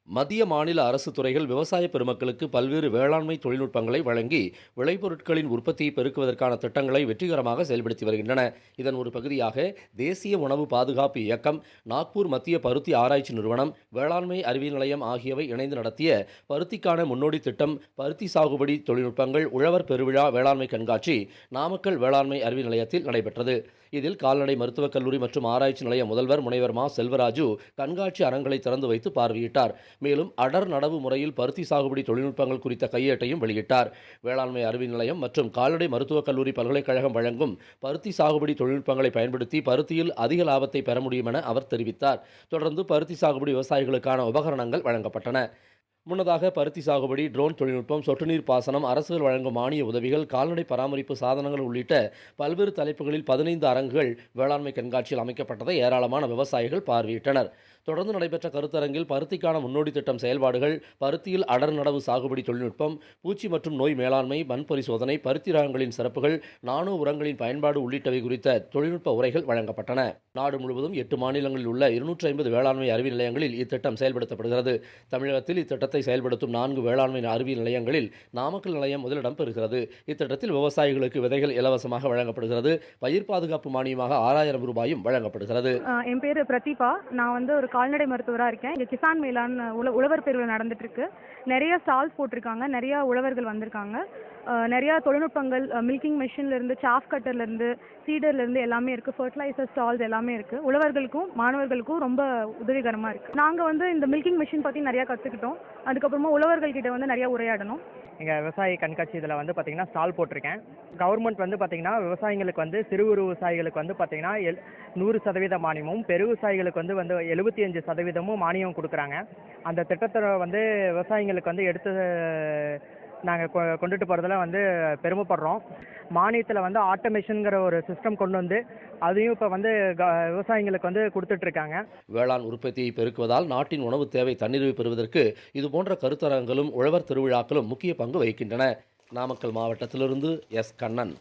மத்திய மாநில அரசு துறைகள் விவசாய பெருமக்களுக்கு பல்வேறு வேளாண்மை தொழில்நுட்பங்களை வழங்கி விளைபொருட்களின் உற்பத்தியை பெருக்குவதற்கான திட்டங்களை வெற்றிகரமாக செயல்படுத்தி வருகின்றன. இதன் ஒரு பகுதியாக தேசிய உணவு பாதுகாப்பு இயக்கம், நாக்பூர் மத்திய பருத்தி ஆராய்ச்சி நிறுவனம், வேளாண்மை அறிவியல் நிலையம் ஆகியவை இணைந்து நடத்திய பருத்திக்கான முன்னோடி திட்டம், பருத்தி சாகுபடி தொழில்நுட்பங்கள், உழவர் பெருவிழா வேளாண்மை கண்காட்சி நாமக்கல் வேளாண்மை அறிவியல் நிலையத்தில் நடைபெற்றது. இதில் கால்நடை மருத்துவக் கல்லூரி மற்றும் ஆராய்ச்சி நிலைய முதல்வர் முனைவர் மா செல்வராஜு கண்காட்சி அரங்களை திறந்து வைத்து பார்வையிட்டார். மேலும் அடர் நடவு முறையில் பருத்தி சாகுபடி தொழில்நுட்பங்கள் குறித்த கையேட்டையும் வெளியிட்டார். வேளாண்மை அறிவியல் நிலையம் மற்றும் கால்நடை மருத்துவக் கல்லூரி பல்கலைக்கழகம் வழங்கும் பருத்தி சாகுபடி தொழில்நுட்பங்களை பயன்படுத்தி பருத்தியில் அதிக லாபத்தை பெற முடியும் என அவர் தெரிவித்தார். தொடர்ந்து பருத்தி சாகுபடி விவசாயிகளுக்கான உபகரணங்கள் வழங்கப்பட்டன. முன்னதாக பருத்தி சாகுபடி, ட்ரோன் தொழில்நுட்பம், சொட்டு நீர் பாசனம், அரசுகள் வழங்கும் மானிய உதவிகள், கால்நடை பராமரிப்பு சாதனங்கள் உள்ளிட்ட பல்வேறு தலைப்புகளில் 15 அரங்குகள் வேளாண்மை கண்காட்சியில் அமைக்கப்பட்டதை ஏராளமான விவசாயிகள் பார்வையிட்டனர். தொடர்ந்து நடைபெற்ற கருத்தரங்கில் பருத்திக்கான முன்னோடி திட்டம் செயல்பாடுகள், பருத்தியில் அடர் நடவு சாகுபடி தொழில்நுட்பம், பூச்சி மற்றும் நோய் மேலாண்மை, மண் பரிசோதனை, பருத்தி ரகங்களின் சிறப்புகள், நானோ உரங்களின் பயன்பாடு உள்ளிட்டவை குறித்த தொழில்நுட்ப உரைகள் வழங்கப்பட்டன. நாடு முழுவதும் 8 மாநிலங்களில் உள்ள 250 வேளாண்மை அறிவியல் நிலையங்களில் இத்திட்டம் செயல்படுத்தப்படுகிறது. தமிழகத்தில் இத்திட்டத்தை செயல்படுத்தும் 4 வேளாண்மை அறிவியல் நிலையங்களில் நாமக்கல் நிலையம் முதலிடம் பெறுகிறது. இத்திட்டத்தில் விவசாயிகளுக்கு விதைகள் இலவசமாக வழங்கப்படுகிறது. பயிர் பாதுகாப்பு மானியமாக 6000 ரூபாயும் வழங்கப்படுகிறது. என் பேர் பிரதீபா. நான் ஒரு கால்நடை மருத்துவராக இருக்கேன். இங்கே கிசான் மேலான் உழவர் பெருவிழா நடந்துட்டு இருக்கு. நிறைய ஸ்டால்ஸ் போட்டிருக்காங்க. நிறைய உழவர்கள் வந்திருக்காங்க. நிறைய தொழில்நுட்பங்கள், மில்கிங் மெஷின்லேருந்து, சாஃப் கட்டர்லேருந்து, சீடர்லேருந்து எல்லாமே இருக்குது. ஃபர்டிலைசர் ஸ்டால்ஸ் எல்லாமே இருக்குது. உழவர்களுக்கும் மாணவர்களுக்கும் ரொம்ப உதவிகரமாக இருக்குது. நாங்கள் இந்த மில்கிங் மெஷின் பற்றி நிறையா கற்றுக்கிட்டோம். அதுக்கப்புறமா உழவர்கள்கிட்ட நிறையா உரையாடணும். எங்கள் விவசாய கண்காட்சி இதில் பார்த்திங்கன்னா ஸ்டால் போட்டிருக்கேன். கவர்மெண்ட் பார்த்திங்கன்னா விவசாயிங்களுக்கு சிறு குறு விவசாயிகளுக்கு பார்த்திங்கன்னா 100% மானியமும், பெரு விவசாயிகளுக்கு 75% மானியம் கொடுக்குறாங்க. அந்த திட்டத்தை விவசாயிங்களுக்கு எடுத்து நாங்கள் கொண்டுட்டு போகிறதுல பெருமைப்படுறோம். மானியத்தில் ஆட்டோமேஷனுங்கிற ஒரு சிஸ்டம் கொண்டு அதையும் இப்போ விவசாயிங்களுக்கு கொடுத்துட்ருக்காங்க. வேளாண் உற்பத்தியை பெருக்குவதால் நாட்டின் உணவு தேவை தன்னிறைவு பெறுவதற்கு இதுபோன்ற கருத்தரங்களும் உழவர் திருவிழாக்களும் முக்கிய பங்கு வகிக்கின்றன. நாமக்கல் மாவட்டத்திலிருந்து எஸ். கண்ணன்.